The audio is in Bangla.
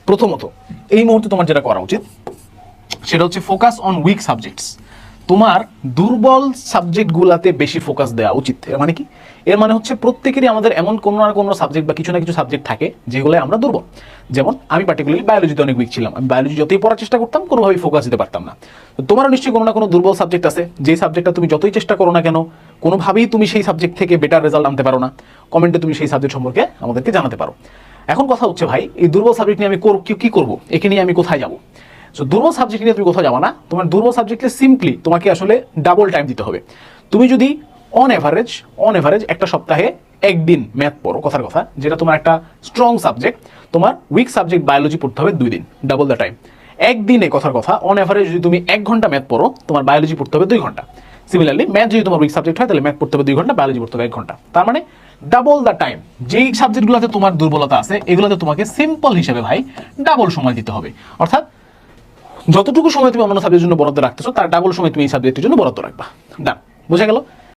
প্রথমত এই মুহূর্তে তোমার যেটা করা উচিত সেটা হচ্ছে ফোকাস অন উইক সাবজেক্টস। তোমার দুর্বল সাবজেক্টগুলোতে বেশি ফোকাস দেওয়া উচিত। এর মানে কি? এর মানে হচ্ছে প্রত্যেকেরই আমাদের এমন কোনো না কোনো সাবজেক্ট বা কিছু না কিছু সাবজেক্ট থাকে যেগুলো আমরা দুর্বল। যেমন আমি পার্টিকুলারলি বায়োলজিতে অনেক উইক ছিলাম, আমি বায়োলজি যতই পড়ার চেষ্টা করতাম কোনোভাবেই ফোকাস দিতে পারতাম না। তো তোমারও নিশ্চয়ই কোনো না কোনো দুর্বল সাবজেক্ট আছে, যে সাবজেক্টটা তুমি যতই চেষ্টা করো না কেন কোনোভাবেই তুমি সেই সাবজেক্ট থেকে বেটার রেজাল্ট আনতে পারো না। কমেন্টে তুমি সেই সাবজেক্ট সম্পর্কে আমাদেরকে জানাতে পারো। এখন কথা হচ্ছে ভাই, এই দুর্বল সাবজেক্ট নিয়ে আমি কি করবো, একে নিয়ে আমি কোথায় যাবো? সো দুর্বল সাবজেক্ট নিয়ে তুমি কোথাও যাবা না। তোমার দুর্বল সাবজেক্টে সিম্পলি তোমাকে আসলে ডাবল টাইম দিতে হবে। তুমি যদি অন এভারেজ একটা সপ্তাহে একদিন ম্যাথ পড়ো, কথার কথা, যেটা তোমার একটা স্ট্রং সাবজেক্ট, তোমার উইক সাবজেক্ট বায়োলজি পড়তে হবে 2 দিন, ডাবল দ্য টাইম। একদিনে, কথার কথা, অন এভারেজ যদি তুমি 1 ঘন্টা ম্যাথ পড়ো, তোমার বায়োলজি পড়তে হবে 2 ঘন্টা। সিমিলারলি ম্যাথ যদি তোমার উইক সাবজেক্ট হয় তাহলে ম্যাথ পড়তে হবে 2 ঘন্টা, বায়োলজি পড়তে হবে 1 ঘন্টা। তার মানে ডাবল দ্য টাইম। যেই সাবজেক্টগুলোতে তোমার দুর্বলতা আছে এগুলোতে তোমাকে সিম্পল হিসেবে ভাই ডাবল সময় দিতে হবে। অর্থাৎ যতটুকু সময় তুমি অন্য সাবজেক্টের জন্য বরাদ্দ রাখতেছো তার ডাবল সময় তুমি এই সাবজেক্টের জন্য বরাদ্দ রাখবা। ডান, বোঝা গেল?